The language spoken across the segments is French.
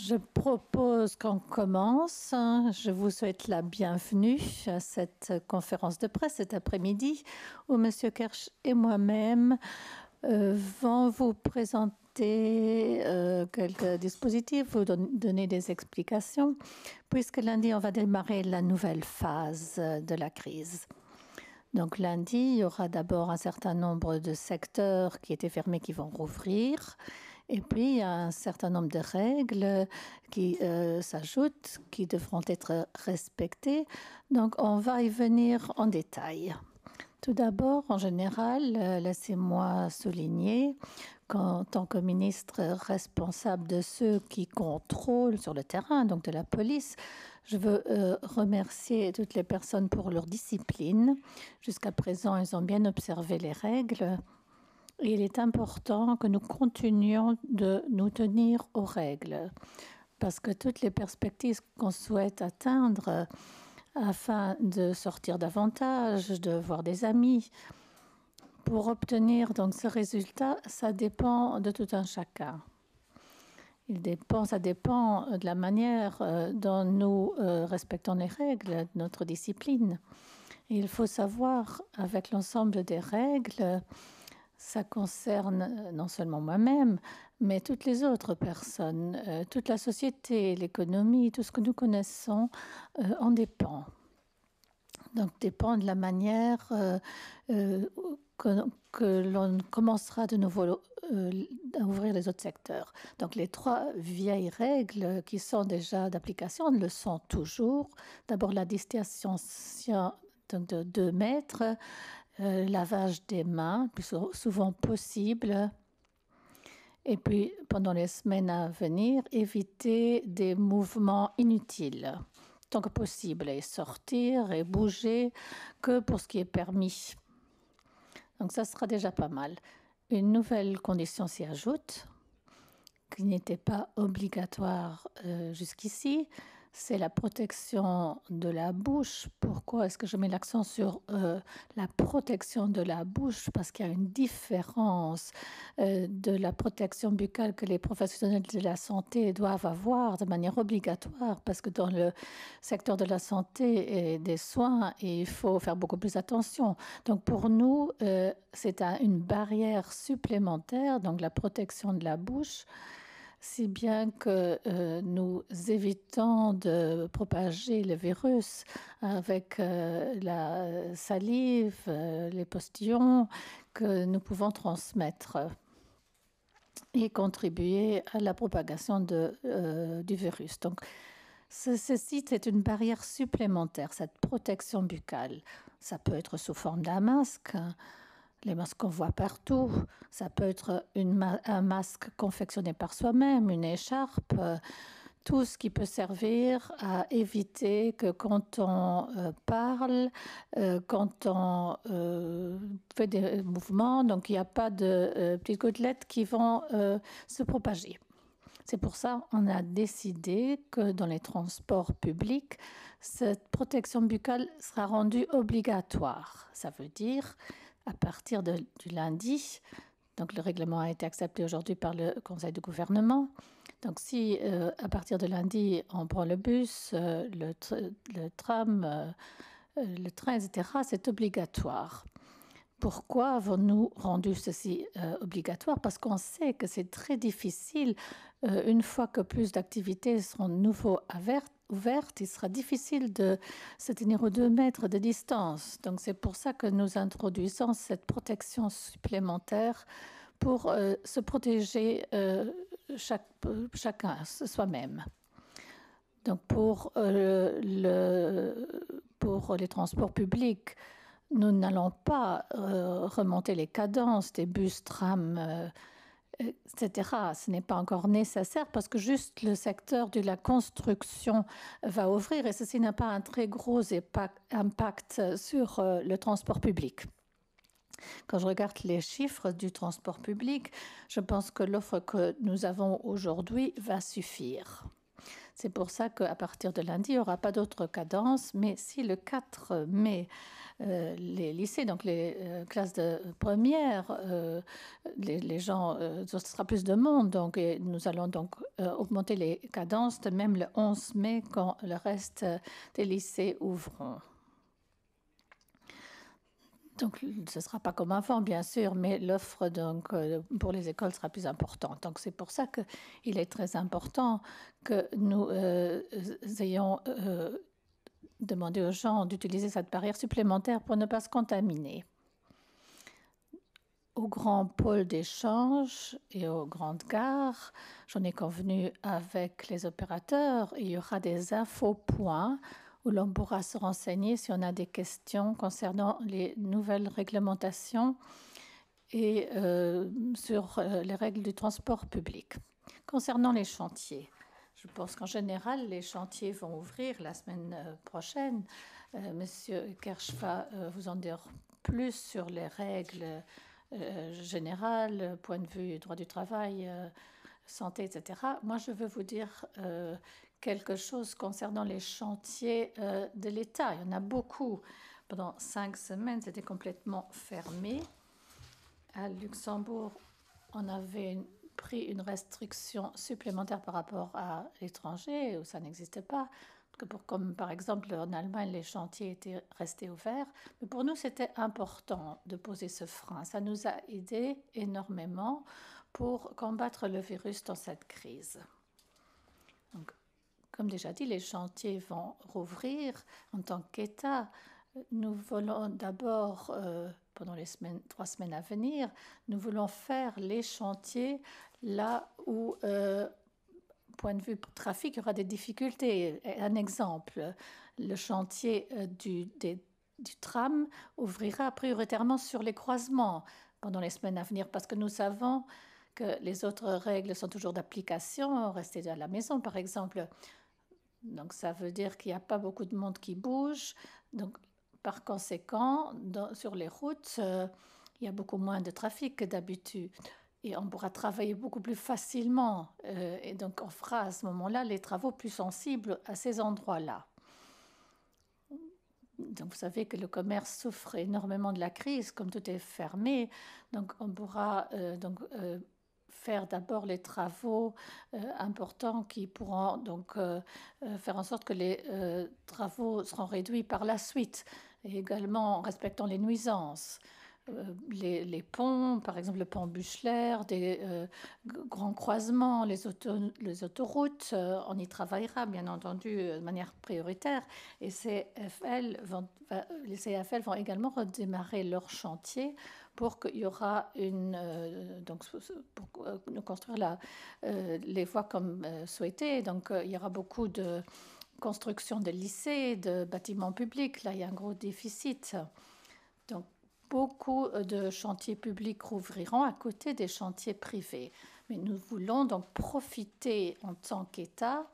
Je propose qu'on commence. Je vous souhaite la bienvenue à cette conférence de presse cet après-midi où M. Kersh et moi-même vont vous présenter quelques dispositifs, vous donner des explications, puisque lundi, on va démarrer la nouvelle phase de la crise. Donc lundi, il y aura d'abord un certain nombre de secteurs qui étaient fermés qui vont rouvrir. Et puis, il y a un certain nombre de règles qui s'ajoutent, qui devront être respectées. Donc, on va y venir en détail. Tout d'abord, en général, laissez-moi souligner qu'en tant que ministre responsable de ceux qui contrôlent sur le terrain, donc de la police, je veux remercier toutes les personnes pour leur discipline. Jusqu'à présent, ils ont bien observé les règles. Et il est important que nous continuions de nous tenir aux règles, parce que toutes les perspectives qu'on souhaite atteindre afin de sortir davantage, de voir des amis, pour obtenir donc ce résultat, ça dépend de tout un chacun. Ça dépend de la manière dont nous respectons les règles, de notre discipline. Et il faut savoir, avec l'ensemble des règles, ça concerne non seulement moi-même, mais toutes les autres personnes, toute la société, l'économie, tout ce que nous connaissons en dépend. Donc, dépend de la manière que l'on commencera de nouveau à ouvrir les autres secteurs. Donc, les trois vieilles règles qui sont déjà d'application le sont toujours. D'abord, la distanciation de 2 mètres, lavage des mains, plus souvent possible. Et puis, pendant les semaines à venir, éviter des mouvements inutiles, tant que possible, et sortir et bouger que pour ce qui est permis. Donc, ça sera déjà pas mal. Une nouvelle condition s'y ajoute, qui n'était pas obligatoire jusqu'ici, c'est la protection de la bouche. Pourquoi est-ce que je mets l'accent sur la protection de la bouche? Parce qu'il y a une différence de la protection buccale que les professionnels de la santé doivent avoir de manière obligatoire, parce que dans le secteur de la santé et des soins, il faut faire beaucoup plus attention. Donc pour nous, c'est une barrière supplémentaire, donc la protection de la bouche, si bien que nous évitons de propager le virus avec la salive, les postillons que nous pouvons transmettre et contribuer à la propagation du virus. Donc, ceci, c'est une barrière supplémentaire, cette protection buccale. Ça peut être sous forme d'un masque, les masques qu'on voit partout. Ça peut être un masque confectionné par soi-même, une écharpe, tout ce qui peut servir à éviter que quand on parle, quand on fait des mouvements, donc il n'y a pas de petites gouttelettes qui vont se propager. C'est pour ça qu'on a décidé que dans les transports publics, cette protection buccale sera rendue obligatoire. Ça veut dire à partir du lundi, donc le règlement a été accepté aujourd'hui par le Conseil du gouvernement. Donc si à partir de lundi, on prend le bus, le tram, le train, etc., c'est obligatoire. Pourquoi avons-nous rendu ceci obligatoire? Parce qu'on sait que c'est très difficile, une fois que plus d'activités seront de nouveau ouvertes, il sera difficile de se tenir aux 2 mètres de distance. Donc c'est pour ça que nous introduisons cette protection supplémentaire pour se protéger chacun, soi-même. Donc pour les transports publics, nous n'allons pas remonter les cadences des bus, trams, etc. Ce n'est pas encore nécessaire parce que juste le secteur de la construction va ouvrir et ceci n'a pas un très gros impact sur le transport public. Quand je regarde les chiffres du transport public, je pense que l'offre que nous avons aujourd'hui va suffire. C'est pour ça qu'à partir de lundi, il n'y aura pas d'autre cadence, mais si le 4 mai, les lycées, donc les classes de première, les gens, ce sera plus de monde, donc et nous allons donc augmenter les cadences, de même le 11 mai, quand le reste des lycées ouvront. Donc, ce ne sera pas comme avant, bien sûr, mais l'offre donc, pour les écoles sera plus importante. Donc, c'est pour ça qu'il est très important que nous ayons demandé aux gens d'utiliser cette barrière supplémentaire pour ne pas se contaminer. Au grand pôle d'échange et aux grandes gares, j'en ai convenu avec les opérateurs, il y aura des infopoints où l'on pourra se renseigner si on a des questions concernant les nouvelles réglementations et sur les règles du transport public. Concernant les chantiers, je pense qu'en général, les chantiers vont ouvrir la semaine prochaine. Monsieur Kersh va vous en dire plus sur les règles générales, point de vue droit du travail, santé, etc. Moi, je veux vous dire quelque chose concernant les chantiers de l'État. Il y en a beaucoup. Pendant 5 semaines, c'était complètement fermé. À Luxembourg, on avait pris une restriction supplémentaire par rapport à l'étranger, où ça n'existait pas. Comme par exemple en Allemagne, les chantiers étaient restés ouverts. Mais pour nous, c'était important de poser ce frein. Ça nous a aidé énormément pour combattre le virus dans cette crise. Donc, comme déjà dit, les chantiers vont rouvrir. En tant qu'État, nous voulons d'abord, pendant les 3 semaines à venir, nous voulons faire les chantiers là où, point de vue trafic, il y aura des difficultés. Un exemple, le chantier du tram ouvrira prioritairement sur les croisements pendant les semaines à venir, parce que nous savons que les autres règles sont toujours d'application, rester à la maison par exemple. Donc ça veut dire qu'il n'y a pas beaucoup de monde qui bouge. Donc par conséquent, sur les routes, il y a beaucoup moins de trafic que d'habitude. Et on pourra travailler beaucoup plus facilement. Et donc on fera à ce moment-là les travaux plus sensibles à ces endroits-là. Donc vous savez que le commerce souffre énormément de la crise, comme tout est fermé. Donc on pourra faire d'abord les travaux importants qui pourront donc faire en sorte que les travaux seront réduits par la suite, et également en respectant les nuisances. Les ponts, par exemple le pont Buchler, des grands croisements, les autoroutes, on y travaillera bien entendu de manière prioritaire. Et les CFL vont également redémarrer leur chantier pour qu'il y aura pour nous construire les voies comme souhaité. Donc il y aura beaucoup de construction de lycées, de bâtiments publics. Là, il y a un gros déficit. Donc beaucoup de chantiers publics rouvriront à côté des chantiers privés. Mais nous voulons donc profiter en tant qu'État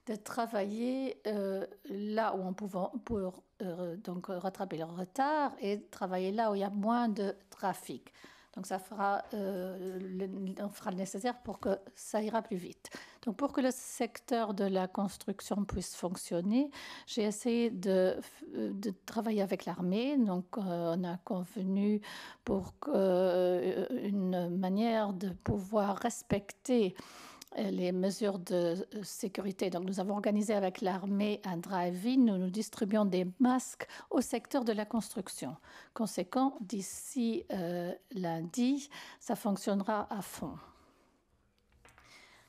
de travailler là où on peut donc rattraper le retard et travailler là où il y a moins de trafic. Donc on fera le nécessaire pour que ça ira plus vite. Donc pour que le secteur de la construction puisse fonctionner, j'ai essayé de travailler avec l'armée. Donc on a convenu pour une manière de pouvoir respecter les mesures de sécurité. Donc, nous avons organisé avec l'armée un drive-in où nous distribuons des masques au secteur de la construction. Conséquent, d'ici lundi, ça fonctionnera à fond.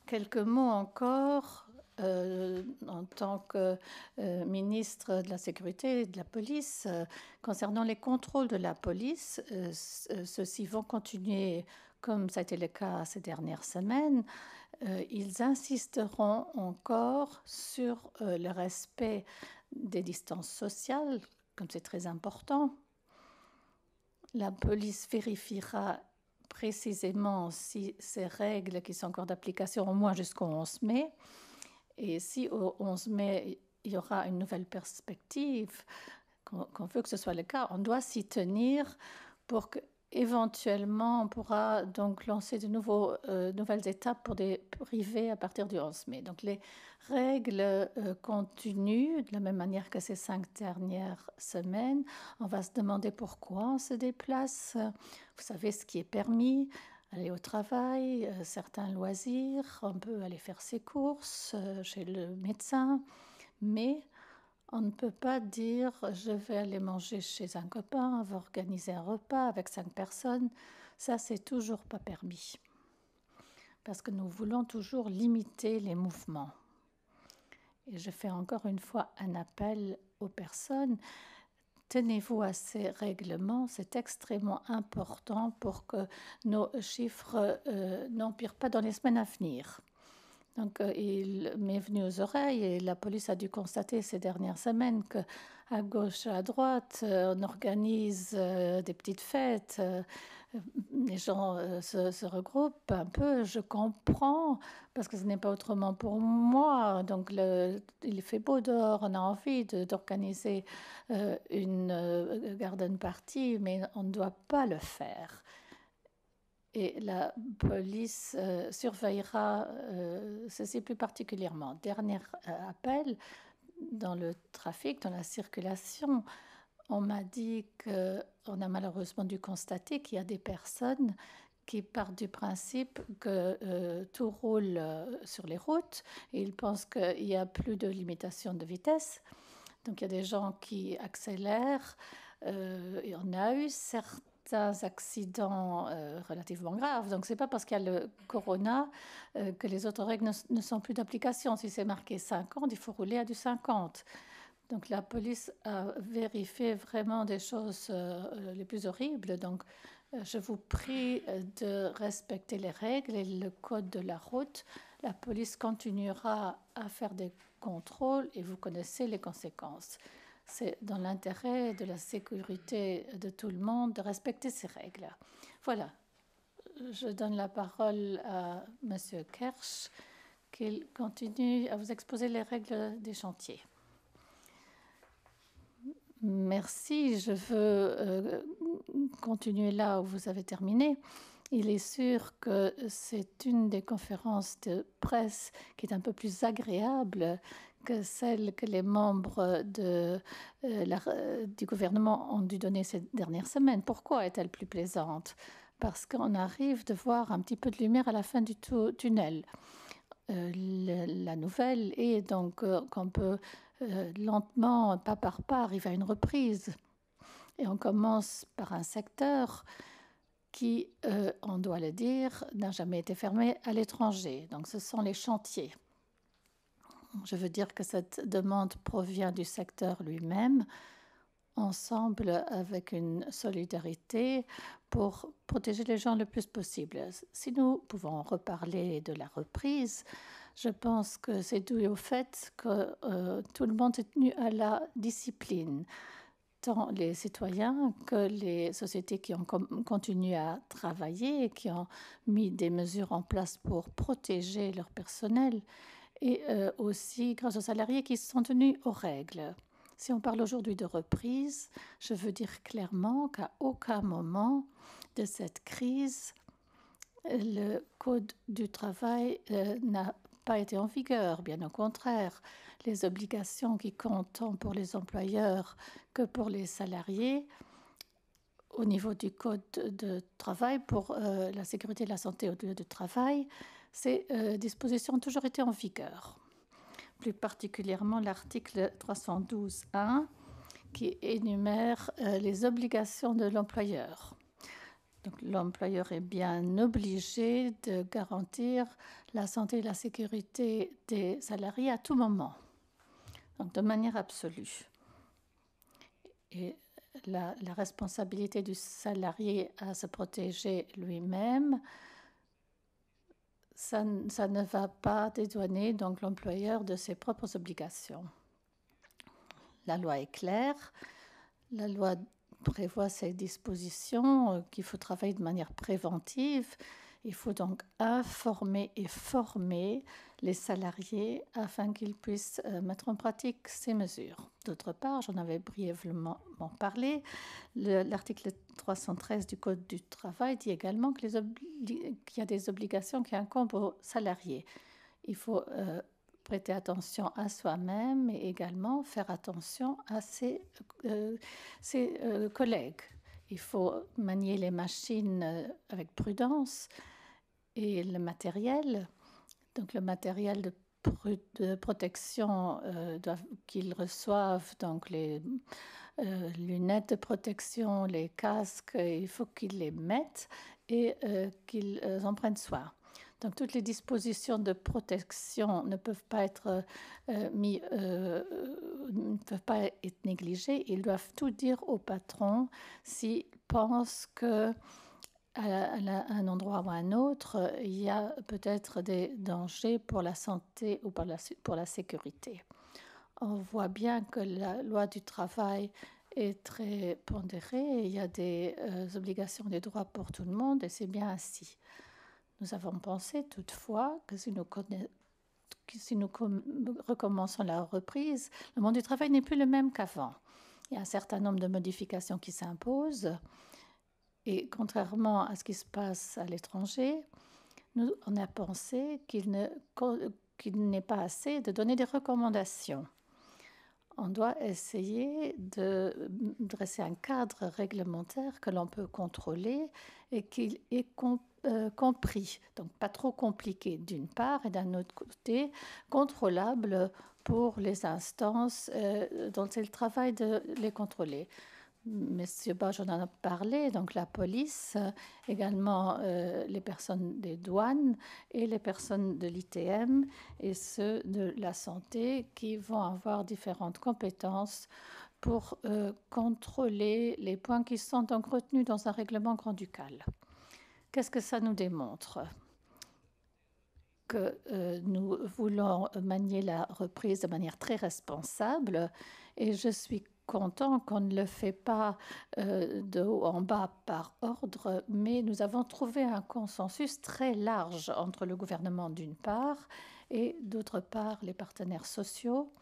Quelques mots encore en tant que ministre de la Sécurité et de la Police. Concernant les contrôles de la police, ceux-ci vont continuer comme ça a été le cas ces dernières semaines. Ils insisteront encore sur le respect des distances sociales, comme c'est très important. La police vérifiera précisément si ces règles qui sont encore d'application au moins jusqu'au 11 mai. Et si au 11 mai, il y aura une nouvelle perspective, qu'on veut que ce soit le cas, on doit s'y tenir pour que éventuellement, on pourra donc lancer de nouvelles étapes pour des privés à partir du 11 mai. Donc les règles continuent de la même manière que ces 5 dernières semaines. On va se demander pourquoi on se déplace. Vous savez ce qui est permis, aller au travail, certains loisirs, on peut aller faire ses courses chez le médecin, mais on ne peut pas dire je vais aller manger chez un copain, va organiser un repas avec 5 personnes. Ça, c'est toujours pas permis. Parce que nous voulons toujours limiter les mouvements. Et je fais encore une fois un appel aux personnes. Tenez-vous à ces règlements, c'est extrêmement important pour que nos chiffres n'empirent pas dans les semaines à venir. Donc, il m'est venu aux oreilles et la police a dû constater ces dernières semaines qu'à gauche et à droite, on organise des petites fêtes, les gens se regroupent un peu. Je comprends, parce que ce n'est pas autrement pour moi. Donc, il fait beau dehors, on a envie d'organiser une garden party, mais on ne doit pas le faire. Et la police surveillera ceci plus particulièrement. Dernier appel, dans le trafic, dans la circulation, on m'a dit qu'on a malheureusement dû constater qu'il y a des personnes qui partent du principe que tout roule sur les routes et ils pensent qu'il n'y a plus de limitation de vitesse. Donc il y a des gens qui accélèrent. Et on a eu certains accidents relativement graves. Donc, ce n'est pas parce qu'il y a le corona que les autres règles ne sont plus d'application. Si c'est marqué 50, il faut rouler à du 50. Donc, la police a vérifié vraiment des choses les plus horribles. Donc, je vous prie de respecter les règles et le code de la route. La police continuera à faire des contrôles et vous connaissez les conséquences. C'est dans l'intérêt de la sécurité de tout le monde de respecter ces règles. Voilà, je donne la parole à M. Kersh, qu'il continue à vous exposer les règles des chantiers. Merci, je veux continuer là où vous avez terminé. Il est sûr que c'est une des conférences de presse qui est un peu plus agréable que celle que les membres du gouvernement ont dû donner ces dernières semaines. Pourquoi est-elle plus plaisante? Parce qu'on arrive de voir un petit peu de lumière à la fin du tunnel. La nouvelle est donc qu'on peut lentement, pas par pas, arriver à une reprise. Et on commence par un secteur qui, on doit le dire, n'a jamais été fermé à l'étranger. Donc ce sont les chantiers. Je veux dire que cette demande provient du secteur lui-même, ensemble avec une solidarité pour protéger les gens le plus possible. Si nous pouvons reparler de la reprise, je pense que c'est dû au fait que tout le monde est tenu à la discipline, tant les citoyens que les sociétés qui ont continué à travailler et qui ont mis des mesures en place pour protéger leur personnel, et aussi grâce aux salariés qui sont tenus aux règles. Si on parle aujourd'hui de reprise, je veux dire clairement qu'à aucun moment de cette crise, le Code du travail n'a pas été en vigueur. Bien au contraire, les obligations qui comptent tant pour les employeurs que pour les salariés au niveau du Code de travail pour la sécurité et la santé au lieu de travail, ces dispositions ont toujours été en vigueur. Plus particulièrement l'article 312.1 qui énumère les obligations de l'employeur. Donc l'employeur est bien obligé de garantir la santé et la sécurité des salariés à tout moment, donc de manière absolue. Et la responsabilité du salarié à se protéger lui-même, ça ne va pas dédouaner donc l'employeur de ses propres obligations. La loi est claire, la loi prévoit ces dispositions qu'il faut travailler de manière préventive Il faut donc informer et former les salariés afin qu'ils puissent mettre en pratique ces mesures. D'autre part, j'en avais brièvement parlé, l'article 313 du Code du travail dit également qu'il y a des obligations qui incombent aux salariés. Il faut prêter attention à soi-même et également faire attention à ses collègues. Il faut manier les machines avec prudence et le matériel. Donc le matériel de protection qu'ils reçoivent, donc les lunettes de protection, les casques, il faut qu'ils les mettent et qu'ils en prennent soin. Donc toutes les dispositions de protection ne peuvent pas être ne peuvent pas être négligées. Ils doivent tout dire au patron s'ils pensent que à un endroit ou à un autre, il y a peut-être des dangers pour la santé ou pour la sécurité. On voit bien que la loi du travail est très pondérée. Il y a des obligations, des droits pour tout le monde et c'est bien ainsi. Nous avons pensé toutefois que si nous recommençons la reprise, le monde du travail n'est plus le même qu'avant. Il y a un certain nombre de modifications qui s'imposent. Et contrairement à ce qui se passe à l'étranger, on a pensé qu'il n'est pas assez de donner des recommandations. On doit essayer de dresser un cadre réglementaire que l'on peut contrôler et qui est compris, donc pas trop compliqué d'une part, et d'un autre côté, contrôlable pour les instances dont c'est le travail de les contrôler. Monsieur Bosch en a parlé, donc la police, également les personnes des douanes et les personnes de l'ITM et ceux de la santé qui vont avoir différentes compétences pour contrôler les points qui sont donc retenus dans un règlement grand-ducal. Qu'est-ce que ça nous démontre? Que nous voulons manier la reprise de manière très responsable et je suis content qu'on ne le fait pas de haut en bas par ordre, mais nous avons trouvé un consensus très large entre le gouvernement d'une part et d'autre part les partenaires sociaux,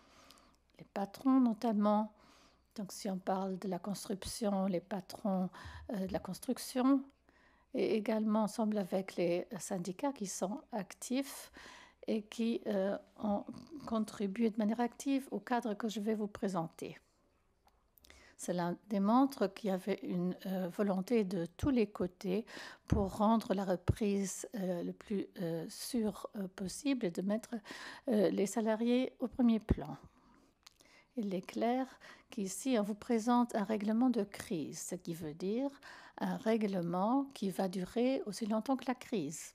les patrons notamment. Donc si on parle de la construction, les patrons de la construction, et également ensemble avec les syndicats qui sont actifs et qui ont contribué de manière active au cadre que je vais vous présenter. Cela démontre qu'il y avait une volonté de tous les côtés pour rendre la reprise le plus sûre possible et de mettre les salariés au premier plan. Il est clair qu'ici, on vous présente un règlement de crise, ce qui veut dire un règlement qui va durer aussi longtemps que la crise.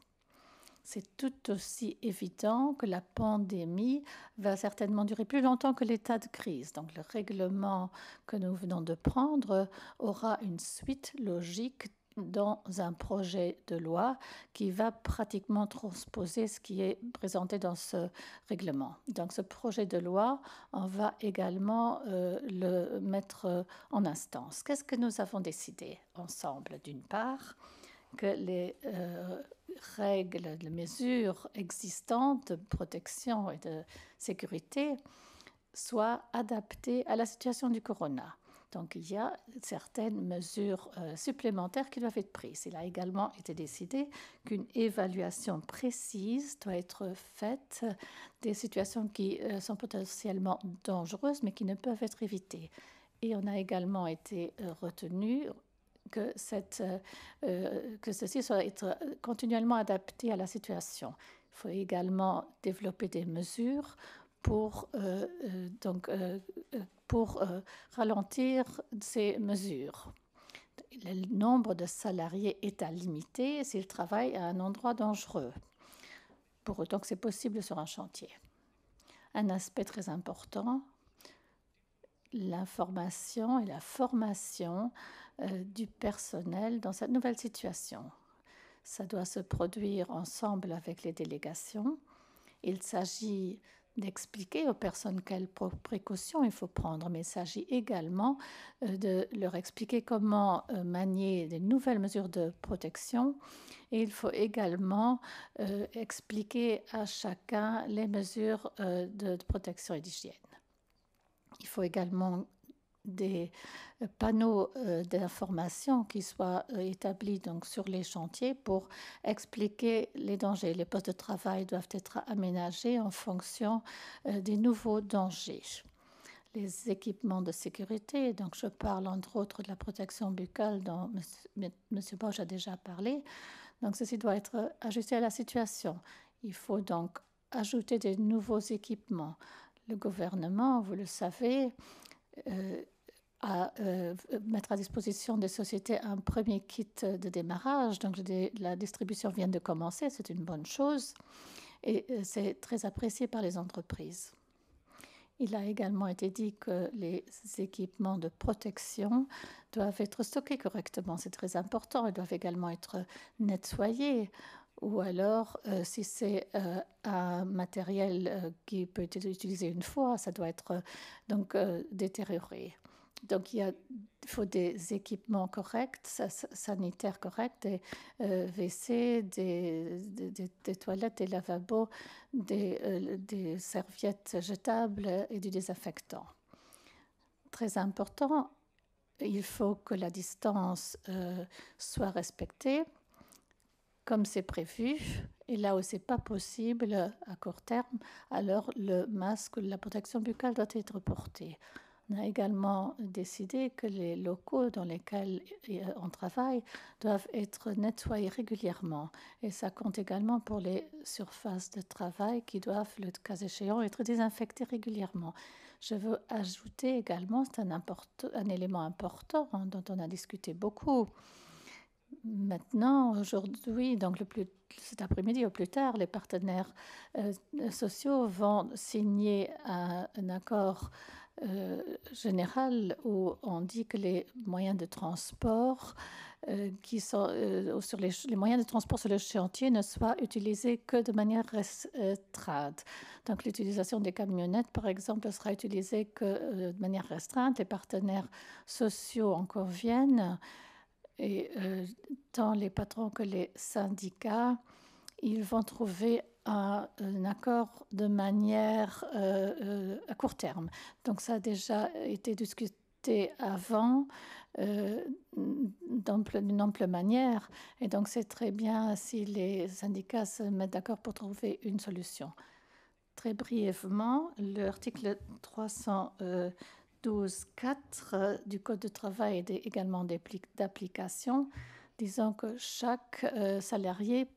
C'est tout aussi évident que la pandémie va certainement durer plus longtemps que l'état de crise. Donc le règlement que nous venons de prendre aura une suite logique dans un projet de loi qui va pratiquement transposer ce qui est présenté dans ce règlement. Donc ce projet de loi, on va également le mettre en instance. Qu'est-ce que nous avons décidé ensemble? D'une part, que les règles, les mesures existantes de protection et de sécurité soient adaptées à la situation du corona. Donc il y a certaines mesures supplémentaires qui doivent être prises. Il a également été décidé qu'une évaluation précise doit être faite des situations qui sont potentiellement dangereuses mais qui ne peuvent être évitées. Et on a également été retenu que ceci soit être continuellement adapté à la situation. Il faut également développer des mesures pour ralentir ces mesures. Le nombre de salariés est à limiter s'ils travaillent à un endroit dangereux, pour autant que c'est possible sur un chantier. Un aspect très important, l'information et la formation du personnel dans cette nouvelle situation. Ça doit se produire ensemble avec les délégations. Il s'agit d'expliquer aux personnes quelles précautions il faut prendre, mais il s'agit également de leur expliquer comment manier des nouvelles mesures de protection. Et il faut également expliquer à chacun les mesures de protection et d'hygiène. Il faut également des panneaux d'information qui soient établis donc, sur les chantiers pour expliquer les dangers. Les postes de travail doivent être aménagés en fonction des nouveaux dangers. Les équipements de sécurité, donc je parle entre autres de la protection buccale dont M. Bosch a déjà parlé, donc ceci doit être ajusté à la situation. Il faut donc ajouter des nouveaux équipements. Le gouvernement, vous le savez, à mettre à disposition des sociétés un premier kit de démarrage. Donc la distribution vient de commencer, c'est une bonne chose et c'est très apprécié par les entreprises. Il a également été dit que les équipements de protection doivent être stockés correctement. C'est très important. Ils doivent également être nettoyés. Ou alors, si c'est un matériel qui peut être utilisé une fois, ça doit être donc détérioré. Donc, il faut des équipements corrects, sanitaires corrects, des WC, des toilettes, des lavabos, des serviettes jetables et du désinfectant. Très important, il faut que la distance soit respectée comme c'est prévu. Et là où ce n'est pas possible à court terme, alors le masque ou la protection buccale doit être porté. On a également décidé que les locaux dans lesquels on travaille doivent être nettoyés régulièrement. Et ça compte également pour les surfaces de travail qui doivent, le cas échéant, être désinfectées régulièrement. Je veux ajouter également, c'est un élément important dont on a discuté beaucoup. Maintenant, aujourd'hui, donc cet après-midi au plus tard, les partenaires sociaux vont signer un accord général où on dit que les moyens de transport qui sont sur les moyens de transport sur le chantier ne soient utilisés que de manière restreinte. Donc l'utilisation des camionnettes, par exemple, sera utilisée que de manière restreinte. Les partenaires sociaux en conviennent. Et tant les patrons que les syndicats, ils vont trouver un accord de manière à court terme. Donc ça a déjà été discuté avant d'une ample manière. Et donc c'est très bien si les syndicats se mettent d'accord pour trouver une solution. Très brièvement, l'article 312.4 du Code de travail est également d'application, disant que chaque salarié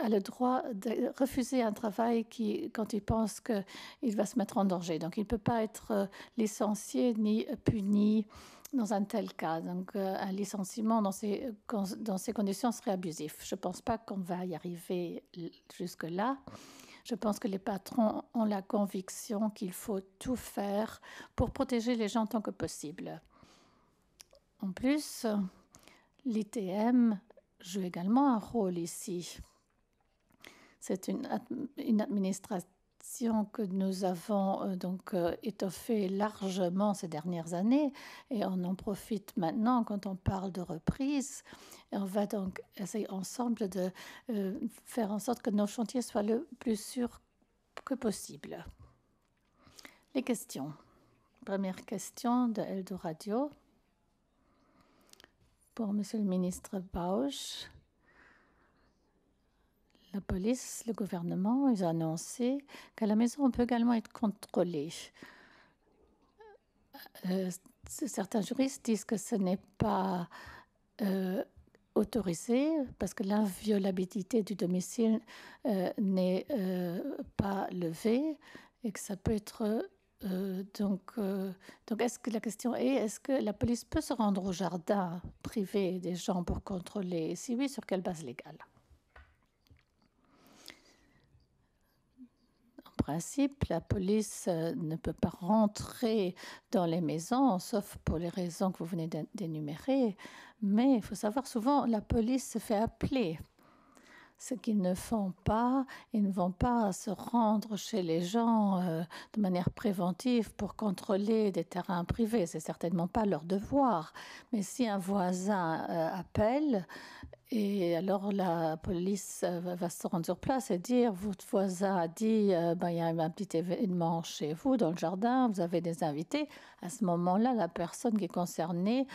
a le droit de refuser un travail quand il pense qu'il va se mettre en danger. Donc, il ne peut pas être licencié ni puni dans un tel cas. Donc, un licenciement dans ces conditions serait abusif. Je ne pense pas qu'on va y arriver jusque-là. Je pense que les patrons ont la conviction qu'il faut tout faire pour protéger les gens tant que possible. En plus, l'ITM joue également un rôle ici. C'est une administration que nous avons étoffée largement ces dernières années et on en profite maintenant quand on parle de reprise. Et on va donc essayer ensemble de faire en sorte que nos chantiers soient le plus sûrs que possible. Les questions. Première question de Eldoradio pour Monsieur le ministre Bosch. La police, le gouvernement, ils ont annoncé qu'à la maison, on peut également être contrôlé. Certains juristes disent que ce n'est pas autorisé parce que l'inviolabilité du domicile n'est pas levée et que ça peut être... donc est-ce que la question est que la police peut se rendre au jardin privé des gens pour contrôler? Et si oui, sur quelle base légale? En principe, la police ne peut pas rentrer dans les maisons, sauf pour les raisons que vous venez d'énumérer. Mais il faut savoir, souvent, la police se fait appeler. ce qu'ils ne font pas. Ils ne vont pas se rendre chez les gens de manière préventive pour contrôler des terrains privés. C'est certainement pas leur devoir. Mais si un voisin appelle, et alors la police va se rendre sur place et dire, votre voisin a dit, il y a un petit événement chez vous dans le jardin, vous avez des invités. À ce moment-là, la personne qui est concernée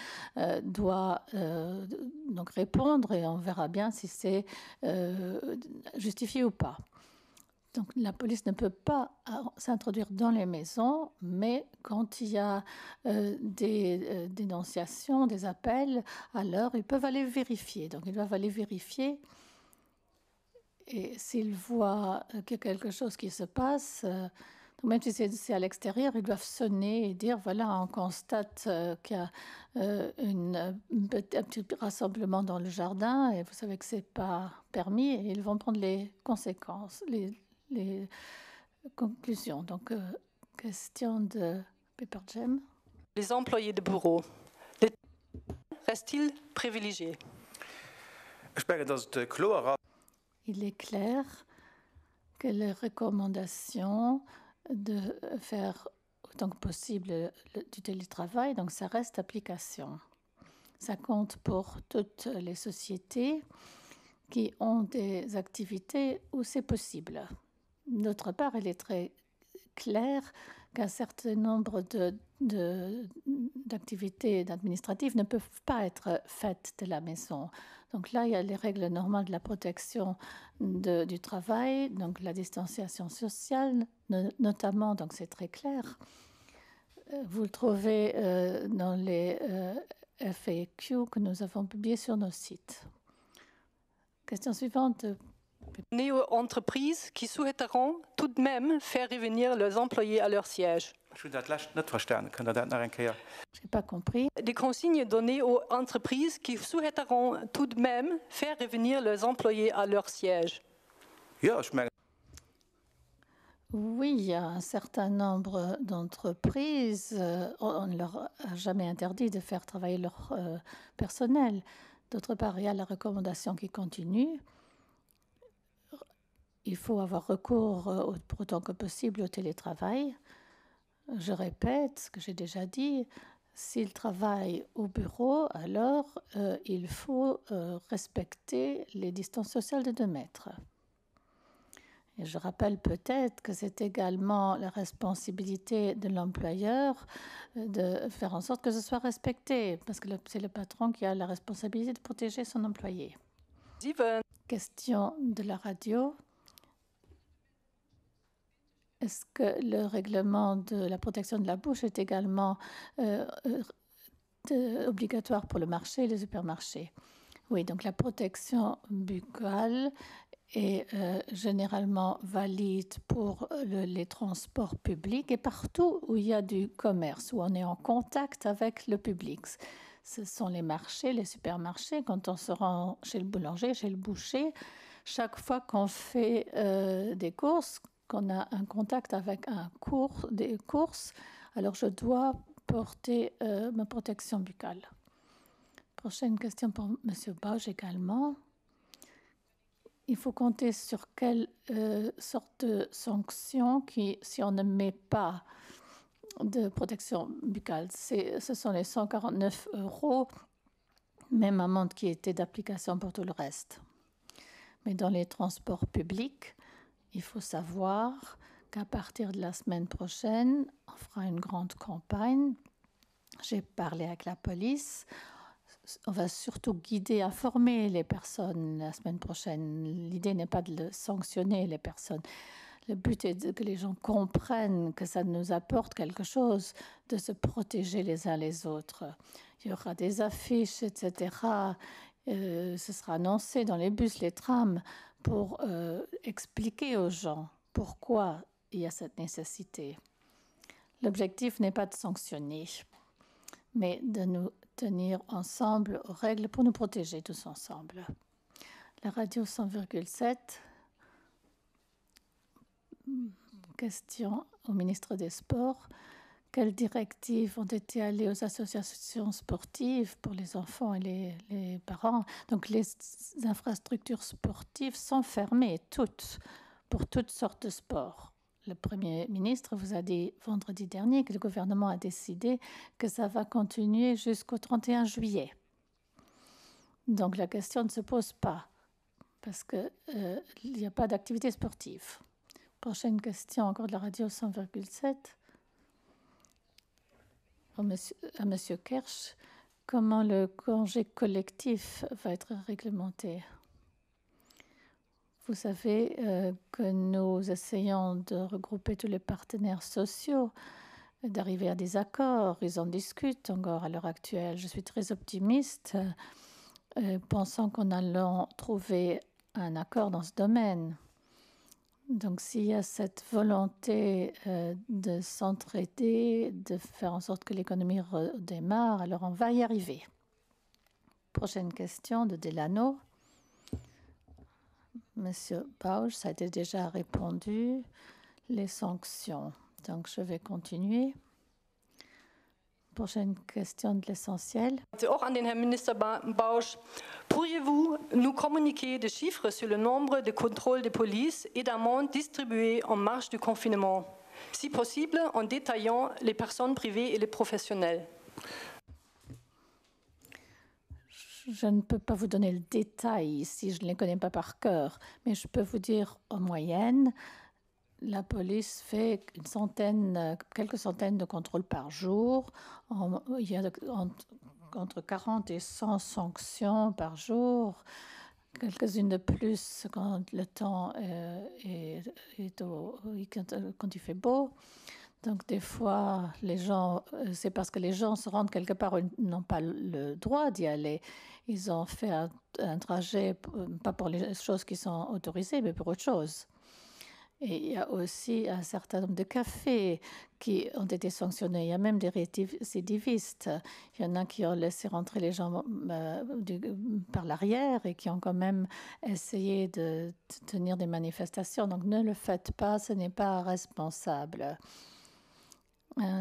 doit donc répondre et on verra bien si c'est justifié ou pas. Donc la police ne peut pas s'introduire dans les maisons, mais quand il y a des dénonciations, des appels, alors ils peuvent aller vérifier. Donc ils doivent aller vérifier et s'ils voient qu'il y a quelque chose qui se passe, donc même si c'est à l'extérieur, ils doivent sonner et dire, voilà, on constate qu'il y a un petit rassemblement dans le jardin et vous savez que ce n'est pas permis et ils vont prendre les conséquences, les conclusions. Donc, question de Pepper Jam. Les employés de bureau, restent-ils privilégiés? Il est clair que les recommandations de faire autant que possible du télétravail, donc ça reste application. Ça compte pour toutes les sociétés qui ont des activités où c'est possible. D'autre part, il est très clair qu'un certain nombre d'activités administratives ne peuvent pas être faites de la maison. Donc là, il y a les règles normales de la protection du travail, donc la distanciation sociale, notamment, donc c'est très clair. Vous le trouvez dans les FAQ que nous avons publiés sur nos sites. Question suivante. Néo-entreprises qui souhaiteront tout de même faire revenir leurs employés à leur siège. Je n'ai pas compris. Des consignes données aux entreprises qui souhaiteront tout de même faire revenir leurs employés à leur siège. Oui, il y a un certain nombre d'entreprises, on ne leur a jamais interdit de faire travailler leur personnel. D'autre part, il y a la recommandation qui continue. Il faut avoir recours pour autant que possible au télétravail. Je répète ce que j'ai déjà dit, s'il travaille au bureau, alors il faut respecter les distances sociales de 2 mètres. Et je rappelle peut-être que c'est également la responsabilité de l'employeur de faire en sorte que ce soit respecté, parce que c'est le patron qui a la responsabilité de protéger son employé. Question de la radio. Est-ce que le règlement de la protection de la bouche est également obligatoire pour le marché et les supermarchés? Oui, donc la protection buccale est généralement valide pour les transports publics et partout où il y a du commerce, où on est en contact avec le public. Ce sont les marchés, les supermarchés, quand on se rend chez le boulanger, chez le boucher, chaque fois qu'on fait des courses, qu'on a un contact avec des courses, alors je dois porter ma protection buccale. Prochaine question pour M. Bauge également. Il faut compter sur quelle sorte de sanction si on ne met pas de protection buccale. Ce sont les 149 €, même amende qui était d'application pour tout le reste. Mais dans les transports publics, il faut savoir qu'à partir de la semaine prochaine, on fera une grande campagne. J'ai parlé avec la police. On va surtout guider, informer les personnes la semaine prochaine. L'idée n'est pas de sanctionner les personnes. Le but est que les gens comprennent que ça nous apporte quelque chose de se protéger les uns les autres. Il y aura des affiches, etc. Ce sera annoncé dans les bus, les trams, pour expliquer aux gens pourquoi il y a cette nécessité. L'objectif n'est pas de sanctionner, mais de nous tenir ensemble aux règles pour nous protéger tous ensemble. La radio 100,7. Question au ministre des Sports. quelles directives ont été allées aux associations sportives pour les enfants et les parents. Donc les infrastructures sportives sont fermées, toutes, pour toutes sortes de sports. Le Premier ministre vous a dit vendredi dernier que le gouvernement a décidé que ça va continuer jusqu'au 31 juillet. Donc la question ne se pose pas, parce qu'il n'y a pas d'activité sportive. Prochaine question, encore de la radio 100,7. À Monsieur Kersh, comment le congé collectif va être réglementé? Vous savez que nous essayons de regrouper tous les partenaires sociaux, d'arriver à des accords. Ils en discutent encore à l'heure actuelle. Je suis très optimiste, pensant qu'on allons trouver un accord dans ce domaine. Donc s'il y a cette volonté de s'entraider, de faire en sorte que l'économie redémarre, alors on va y arriver. Prochaine question de Delano. Monsieur Bausch, ça a été déjà répondu. Les sanctions. Donc je vais continuer. Prochaine question de l'essentiel. Auch an den Herrn Minister Bausch. Pourriez-vous nous communiquer des chiffres sur le nombre de contrôles de police et d'amendes distribuées en marge du confinement, si possible en détaillant les personnes privées et les professionnels? Je ne peux pas vous donner le détail ici, je ne les connais pas par cœur, mais je peux vous dire en moyenne, la police fait quelques centaines de contrôles par jour. Il y a entre 40 et 100 sanctions par jour, quelques-unes de plus quand le temps quand il fait beau. Donc des fois, les gens, c'est parce que les gens se rendent quelque part où ils n'ont pas le droit d'y aller. Ils ont fait un trajet, pas pour les choses qui sont autorisées, mais pour autre chose. Et il y a aussi un certain nombre de cafés qui ont été sanctionnés. Il y a même des récidivistes. Il y en a qui ont laissé rentrer les gens par l'arrière et qui ont quand même essayé de tenir des manifestations. Donc ne le faites pas, ce n'est pas responsable.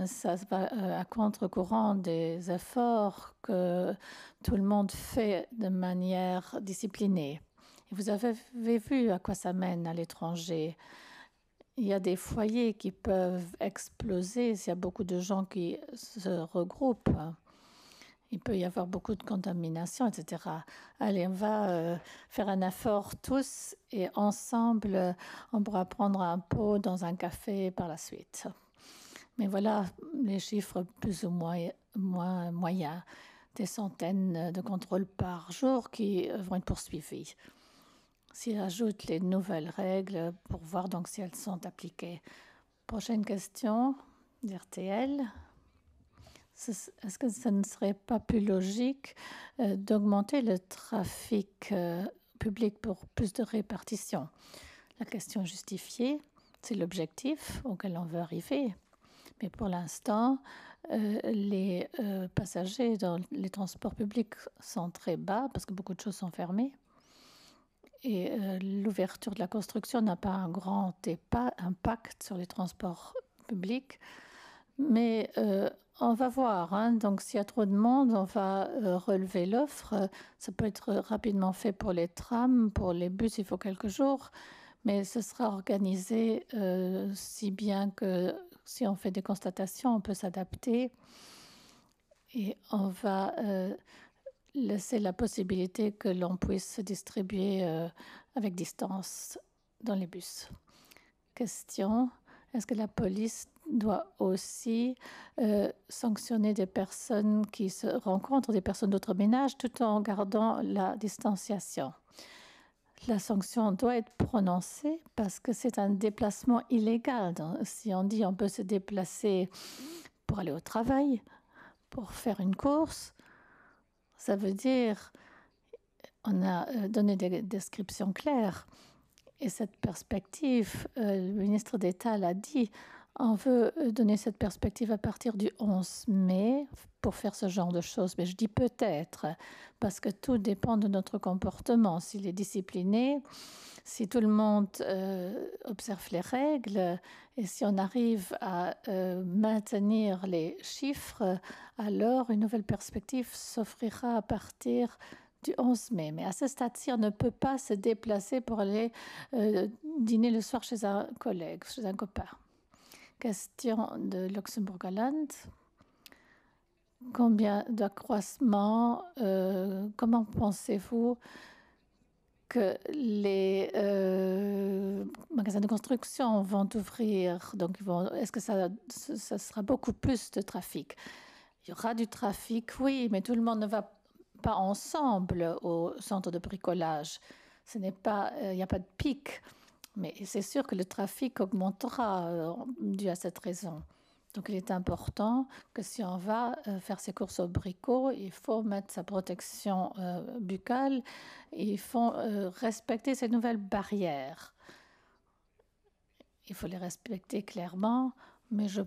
Ça va à contre-courant des efforts que tout le monde fait de manière disciplinée. Et vous avez vu à quoi ça mène à l'étranger. Il y a des foyers qui peuvent exploser s'il y a beaucoup de gens qui se regroupent. Il peut y avoir beaucoup de contamination, etc. Allez, on va faire un effort tous et ensemble, on pourra prendre un pot dans un café par la suite. Mais voilà les chiffres plus ou moins moyens. Des centaines de contrôles par jour qui vont être poursuivis. S'il ajoute les nouvelles règles pour voir donc si elles sont appliquées. Prochaine question d'RTL. Est-ce que ce ne serait pas plus logique d'augmenter le trafic public pour plus de répartition? La question justifiée, c'est l'objectif auquel on veut arriver. Mais pour l'instant, les passagers dans les transports publics sont très bas parce que beaucoup de choses sont fermées. Et l'ouverture de la construction n'a pas un grand impact sur les transports publics. Mais on va voir. Hein. Donc, s'il y a trop de monde, on va relever l'offre. Ça peut être rapidement fait pour les trams, pour les bus, il faut quelques jours. Mais ce sera organisé si bien que si on fait des constatations, on peut s'adapter. Et on va laisser la possibilité que l'on puisse se distribuer avec distance dans les bus. Question, est-ce que la police doit aussi sanctionner des personnes qui se rencontrent, des personnes d'autres ménages, tout en gardant la distanciation? La sanction doit être prononcée parce que c'est un déplacement illégal. Si on dit on peut se déplacer pour aller au travail, pour faire une course, ça veut dire on a donné des descriptions claires. Et cette perspective, le ministre d'État l'a dit, On veut donner cette perspective à partir du 11 mai pour faire ce genre de choses. Mais je dis peut-être, parce que tout dépend de notre comportement. S'il est discipliné, si tout le monde observe les règles et si on arrive à maintenir les chiffres, alors une nouvelle perspective s'offrira à partir du 11 mai. Mais à ce stade-ci, on ne peut pas se déplacer pour aller dîner le soir chez un collègue, chez un copain. Question de Luxembourg-Hollande. Combien d'accroissement, comment pensez-vous que les magasins de construction vont ouvrir? Donc, est-ce que ça sera beaucoup plus de trafic? Il y aura du trafic, oui, mais tout le monde ne va pas ensemble au centre de bricolage. Il n'y a pas de pic. Mais c'est sûr que le trafic augmentera dû à cette raison. Donc, il est important que si on va faire ses courses au bricot, il faut mettre sa protection buccale et il faut respecter ces nouvelles barrières. Il faut les respecter clairement, mais je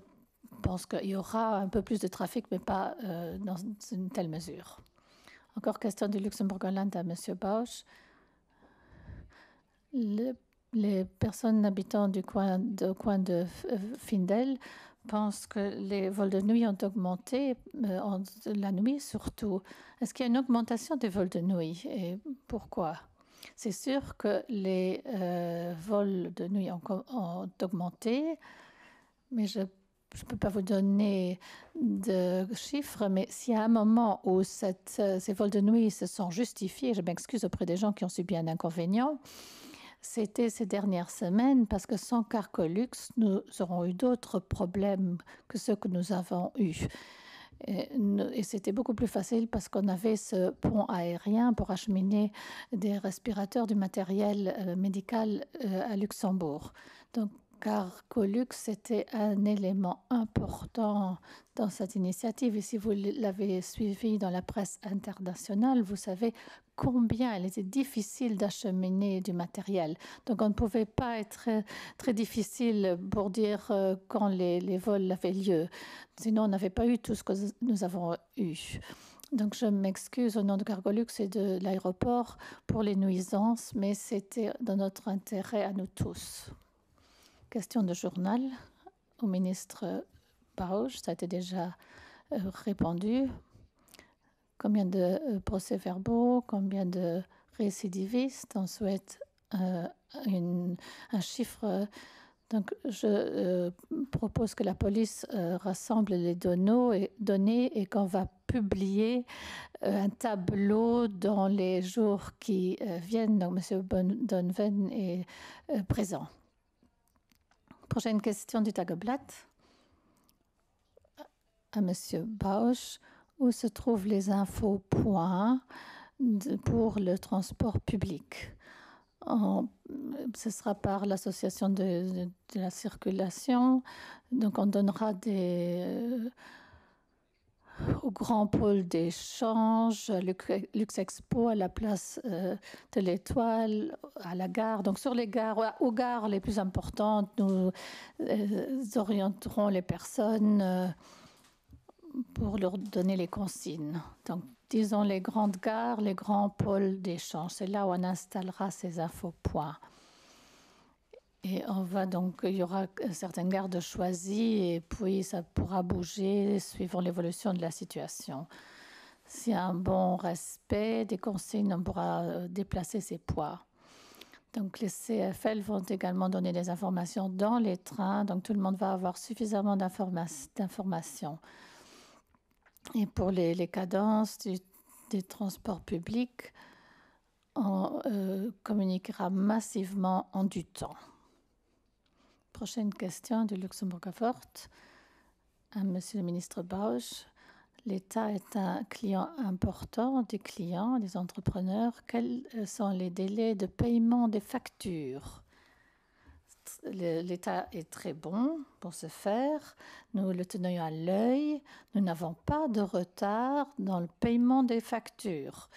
pense qu'il y aura un peu plus de trafic, mais pas dans une telle mesure. Encore question du Luxembourg-Hollande à M. Bausch. Les personnes habitant du coin de Findel pensent que les vols de nuit ont augmenté, la nuit surtout. Est-ce qu'il y a une augmentation des vols de nuit et pourquoi? C'est sûr que les vols de nuit ont augmenté, mais je ne peux pas vous donner de chiffres, mais s'il y a un moment où ces vols de nuit se sont justifiés, je m'excuse auprès des gens qui ont subi un inconvénient, c'était ces dernières semaines, parce que sans Cargolux, nous aurons eu d'autres problèmes que ceux que nous avons eus. Et c'était beaucoup plus facile parce qu'on avait ce pont aérien pour acheminer des respirateurs, du matériel médical à Luxembourg. Donc, Cargolux, c'était un élément important dans cette initiative. Et si vous l'avez suivi dans la presse internationale, vous savez combien il était difficile d'acheminer du matériel. Donc, on ne pouvait pas être très difficile pour dire quand les vols avaient lieu. Sinon, on n'avait pas eu tout ce que nous avons eu. Donc, je m'excuse au nom de Cargolux et de l'aéroport pour les nuisances, mais c'était dans notre intérêt à nous tous. Question de journal au ministre Bausch, ça a été déjà répondu. Combien de procès-verbaux, combien de récidivistes? On souhaite un chiffre. Donc, je propose que la police rassemble les données et qu'on va publier un tableau dans les jours qui viennent. Donc, M. Donven est présent. Prochaine question du Tageblatt à M. Bausch. Où se trouvent les infopoints pour le transport public? Ce sera par l'association de la circulation. Donc, on donnera au grand pôle d'échange, Luxexpo, à la place de l'Étoile, à la gare. Donc, sur les gares, aux gares les plus importantes, nous orienterons les personnes pour leur donner les consignes. Donc, disons les grandes gares, les grands pôles d'échange. C'est là où on installera ces infopoints. Et il y aura certaines gares de choisies et puis ça pourra bouger suivant l'évolution de la situation. S'il y a un bon respect des consignes, on pourra déplacer ces poids. Donc, les CFL vont également donner des informations dans les trains. Donc, tout le monde va avoir suffisamment d'informations. Et pour les cadences des transports publics, on communiquera massivement en du temps. Prochaine question de Luxembourg-Fort à Monsieur le ministre Bausch. L'État est un client important des clients, des entrepreneurs. Quels sont les délais de paiement des factures? L'État est très bon pour ce faire. Nous le tenons à l'œil. Nous n'avons pas de retard dans le paiement des factures.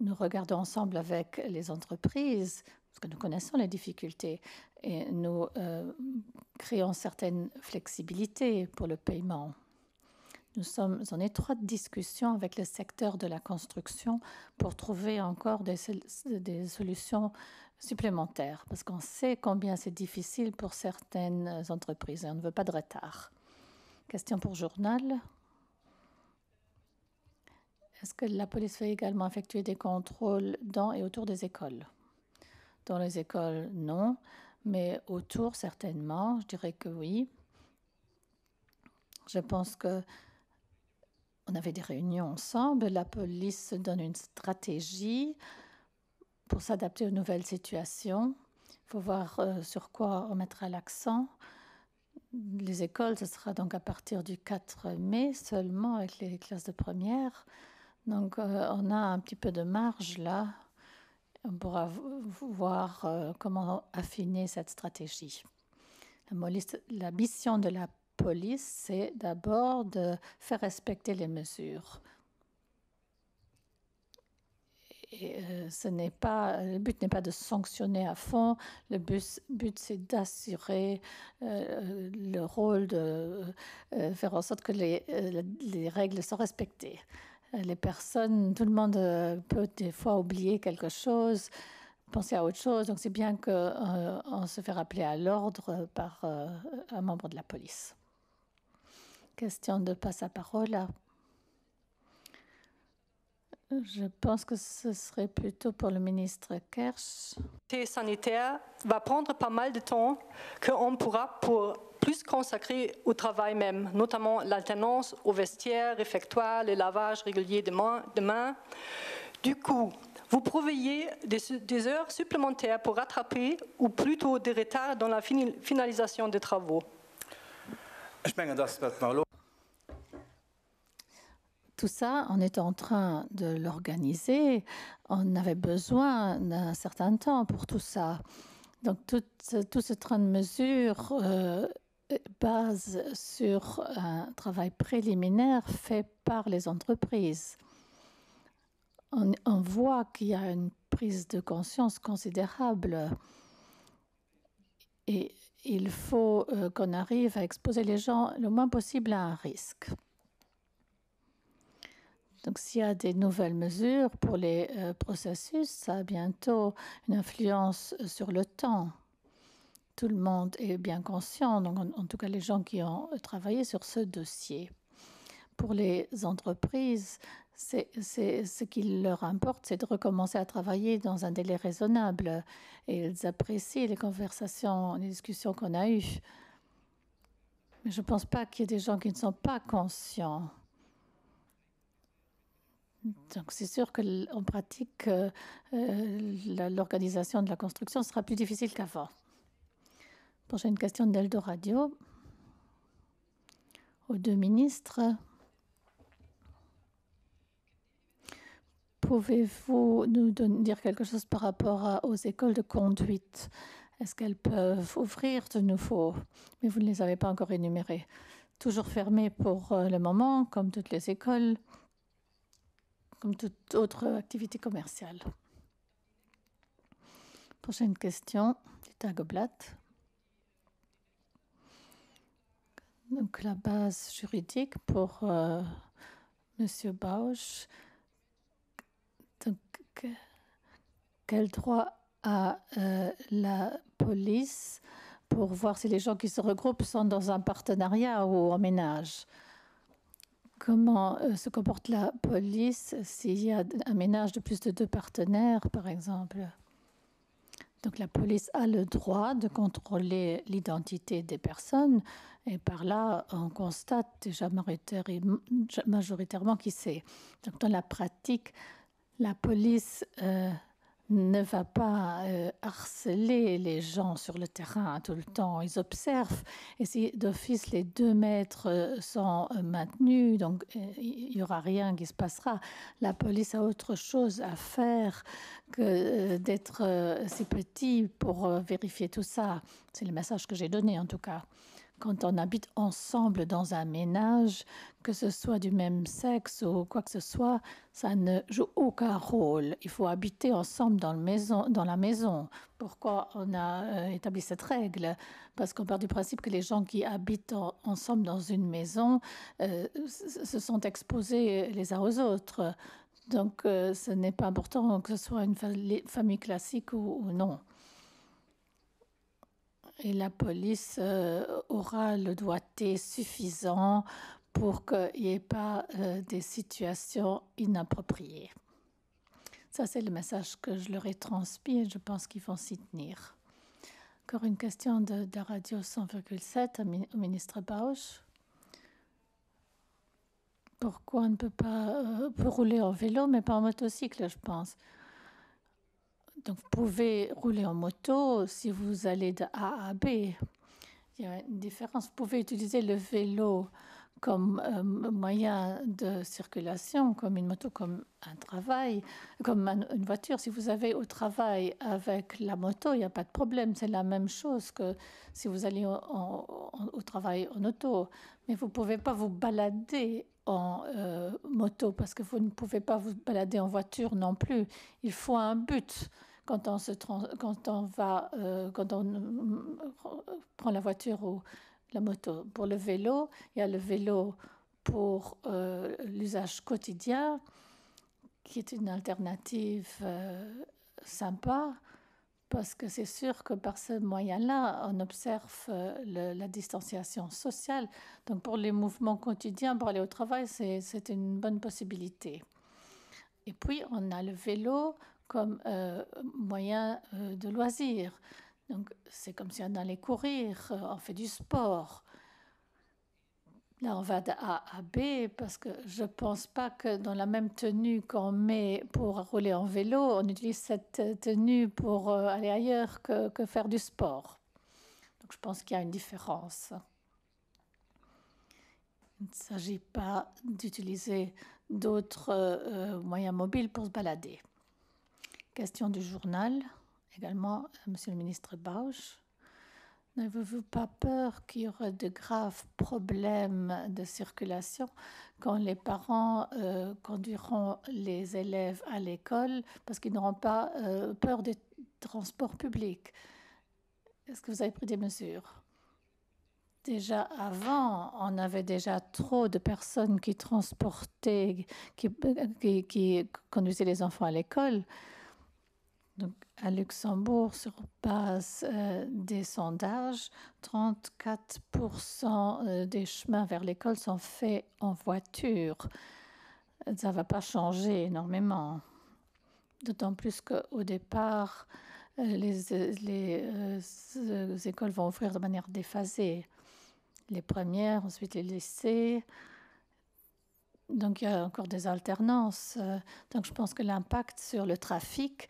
Nous regardons ensemble avec les entreprises, parce que nous connaissons les difficultés, et nous créons certaines flexibilités pour le paiement. Nous sommes en étroite discussion avec le secteur de la construction pour trouver encore des solutions supplémentaires, parce qu'on sait combien c'est difficile pour certaines entreprises et on ne veut pas de retard. Question pour journal. Est-ce que la police fait également effectuer des contrôles dans et autour des écoles? Dans les écoles, non, mais autour, certainement. Je dirais que oui. Je pense que on avait des réunions ensemble. La police donne une stratégie pour s'adapter aux nouvelles situations. Il faut voir sur quoi on mettra l'accent. Les écoles, ce sera donc à partir du 4 mai seulement avec les classes de première. Donc, on a un petit peu de marge là. On pourra voir comment affiner cette stratégie. La mission de la police, c'est d'abord de faire respecter les mesures. Et le but n'est pas de sanctionner à fond. Le but c'est d'assurer le rôle de faire en sorte que les règles sont respectées. Les personnes, tout le monde peut des fois oublier quelque chose, penser à autre chose. Donc c'est bien qu'on se fait rappeler à l'ordre par un membre de la police. Question de passe-parole. Je pense que ce serait plutôt pour le ministre Kersh. Le sanitaire va prendre pas mal de temps qu'on pourra plus consacrer au travail même, notamment l'alternance au vestiaire, réfectoire, le lavage régulier de mains. Du coup, vous prévoyez des heures supplémentaires pour rattraper ou plutôt des retards dans la finalisation des travaux. Tout ça, on est en train de l'organiser. On avait besoin d'un certain temps pour tout ça. Donc, tout ce train de mesures base sur un travail préliminaire fait par les entreprises. On voit qu'il y a une prise de conscience considérable. Et il faut qu'on arrive à exposer les gens le moins possible à un risque. Donc, s'il y a des nouvelles mesures pour les processus, ça a bientôt une influence sur le temps. Tout le monde est bien conscient, donc en tout cas les gens qui ont travaillé sur ce dossier. Pour les entreprises, ce qui leur importe, c'est de recommencer à travailler dans un délai raisonnable. Et ils apprécient les conversations, les discussions qu'on a eues. Mais je ne pense pas qu'il y ait des gens qui ne sont pas conscients. Donc, c'est sûr qu'en pratique, l'organisation de la construction sera plus difficile qu'avant. Prochaine question d'Eldoradio. Aux deux ministres. Pouvez-vous nous dire quelque chose par rapport aux écoles de conduite? Est-ce qu'elles peuvent ouvrir de nouveau? Mais vous ne les avez pas encore énumérées. Toujours fermées pour le moment, comme toutes les écoles, comme toute autre activité commerciale. Prochaine question du Tageblatt. Donc la base juridique pour Monsieur Bausch. Donc, quel droit a la police pour voir si les gens qui se regroupent sont dans un partenariat ou en ménage? Comment se comporte la police s'il y a un ménage de plus de 2 partenaires, par exemple? Donc la police a le droit de contrôler l'identité des personnes et par là, on constate déjà majoritairement qui c'est. Donc dans la pratique, la police ne va pas harceler les gens sur le terrain tout le temps. Ils observent et si d'office les 2 mètres sont maintenus, donc il n'y aura rien qui se passera. La police a autre chose à faire que d'être si petit pour vérifier tout ça. C'est le message que j'ai donné en tout cas. quand on habite ensemble dans un ménage, que ce soit du même sexe ou quoi que ce soit, ça ne joue aucun rôle. Il faut habiter ensemble dans la maison. Pourquoi on a établi cette règle? Parce qu'on part du principe que les gens qui habitent ensemble dans une maison se sont exposés les uns aux autres. Donc, ce n'est pas important que ce soit une famille classique ou non. Et la police aura le doigté suffisant pour qu'il n'y ait pas des situations inappropriées. Ça, c'est le message que je leur ai transmis et je pense qu'ils vont s'y tenir. Encore une question de la radio 100,7 au ministre Bausch. Pourquoi on ne peut pas rouler en vélo, mais pas en motocycle, je pense. Donc, vous pouvez rouler en moto si vous allez de A à B. Il y a une différence. Vous pouvez utiliser le vélo comme moyen de circulation, comme une moto, comme un travail, comme une voiture. Si vous avez au travail avec la moto, il n'y a pas de problème. C'est la même chose que si vous allez au travail en auto. Mais vous ne pouvez pas vous balader en moto parce que vous ne pouvez pas vous balader en voiture non plus. Il faut un but. Quand on prend la voiture ou la moto. Pour le vélo, il y a le vélo pour l'usage quotidien, qui est une alternative sympa, parce que c'est sûr que par ce moyen-là, on observe la distanciation sociale. Donc pour les mouvements quotidiens, pour aller au travail, c'est une bonne possibilité. Et puis, on a le vélo comme moyen de loisir. Donc, c'est comme si on allait courir, on fait du sport. Là, on va de A à B parce que je ne pense pas que dans la même tenue qu'on met pour rouler en vélo, on utilise cette tenue pour aller ailleurs que faire du sport. Donc, je pense qu'il y a une différence. Il ne s'agit pas d'utiliser d'autres moyens mobiles pour se balader. Question du journal, également, Monsieur le ministre Bausch. N'avez-vous pas peur qu'il y aurait de graves problèmes de circulation quand les parents conduiront les élèves à l'école parce qu'ils n'auront pas peur des transports publics? Est-ce que vous avez pris des mesures? Déjà avant, on avait déjà trop de personnes qui transportaient, qui conduisaient les enfants à l'école. Donc, à Luxembourg, sur base des sondages, 34% des chemins vers l'école sont faits en voiture. Ça ne va pas changer énormément. D'autant plus qu'au départ, les écoles vont ouvrir de manière déphasée. Les premières, ensuite les lycées. Donc, il y a encore des alternances. Donc, je pense que l'impact sur le trafic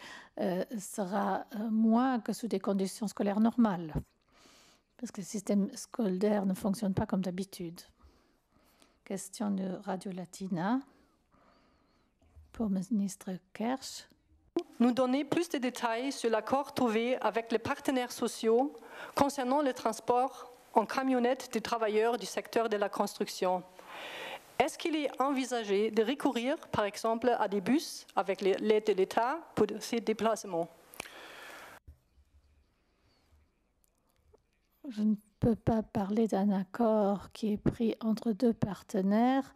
sera moins que sous des conditions scolaires normales, parce que le système scolaire ne fonctionne pas comme d'habitude. Question de Radio Latina pour le ministre Kersh. Nous donner plus de détails sur l'accord trouvé avec les partenaires sociaux concernant le transport en camionnette des travailleurs du secteur de la construction. Est-ce qu'il est envisagé de recourir, par exemple, à des bus avec l'aide de l'État pour ces déplacements? Je ne peux pas parler d'un accord qui est pris entre deux partenaires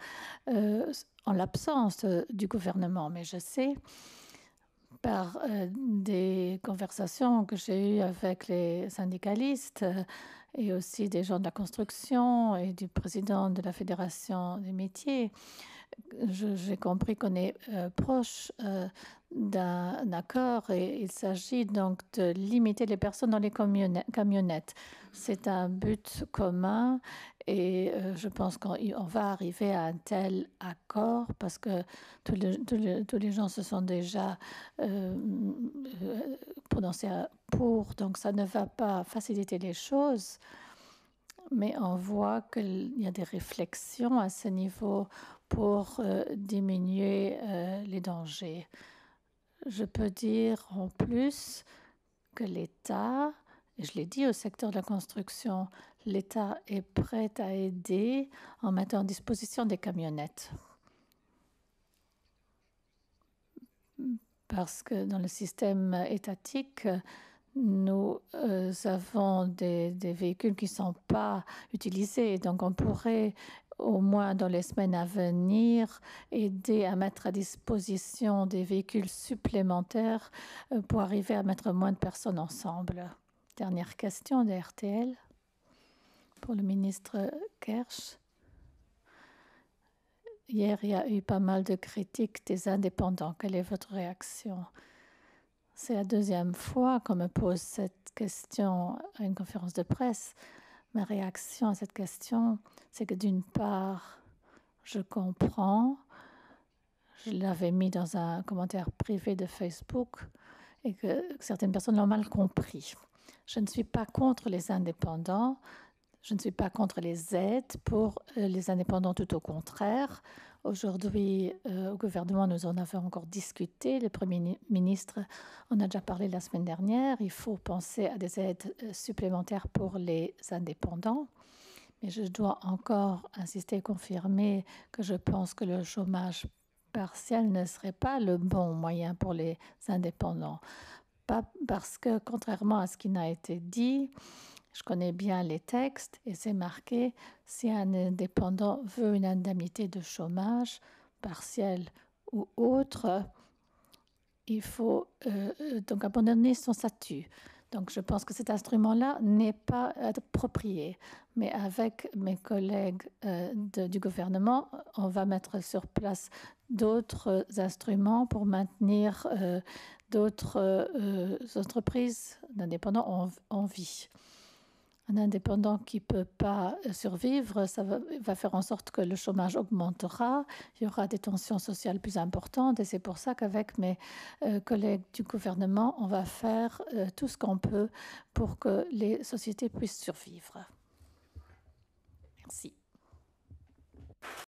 en l'absence du gouvernement, mais je sais par des conversations que j'ai eues avec les syndicalistes et aussi des gens de la construction et du président de la Fédération des métiers, j'ai compris qu'on est proche d'un accord et il s'agit donc de limiter les personnes dans les camionnettes. C'est un but commun et je pense qu'on va arriver à un tel accord parce que tous les gens se sont déjà prononcés pour, donc ça ne va pas faciliter les choses. Mais on voit qu'il y a des réflexions à ce niveau pour diminuer les dangers. Je peux dire en plus que l'État, et je l'ai dit au secteur de la construction, l'État est prêt à aider en mettant à disposition des camionnettes. Parce que dans le système étatique, nous avons des véhicules qui ne sont pas utilisés. Donc, on pourrait, au moins dans les semaines à venir, aider à mettre à disposition des véhicules supplémentaires pour arriver à mettre moins de personnes ensemble. Dernière question de RTL pour le ministre Kersh. Hier, il y a eu pas mal de critiques des indépendants. Quelle est votre réaction? C'est la deuxième fois qu'on me pose cette question à une conférence de presse. Ma réaction à cette question, c'est que d'une part, je comprends, je l'avais mis dans un commentaire privé de Facebook, et que certaines personnes l'ont mal compris. Je ne suis pas contre les indépendants, je ne suis pas contre les aides pour les indépendants, tout au contraire. Aujourd'hui, au gouvernement, nous en avons encore discuté. Le Premier ministre en a déjà parlé la semaine dernière. Il faut penser à des aides supplémentaires pour les indépendants. Mais je dois encore insister et confirmer que je pense que le chômage partiel ne serait pas le bon moyen pour les indépendants. Pas parce que, contrairement à ce qui n'a été dit, je connais bien les textes et c'est marqué si un indépendant veut une indemnité de chômage partielle ou autre, il faut donc abandonner son statut. Donc je pense que cet instrument-là n'est pas approprié. Mais avec mes collègues du gouvernement, on va mettre sur place d'autres instruments pour maintenir d'autres entreprises d'indépendants en vie. Un indépendant qui ne peut pas survivre, ça va faire en sorte que le chômage augmentera, il y aura des tensions sociales plus importantes et c'est pour ça qu'avec mes collègues du gouvernement, on va faire tout ce qu'on peut pour que les sociétés puissent survivre. Merci.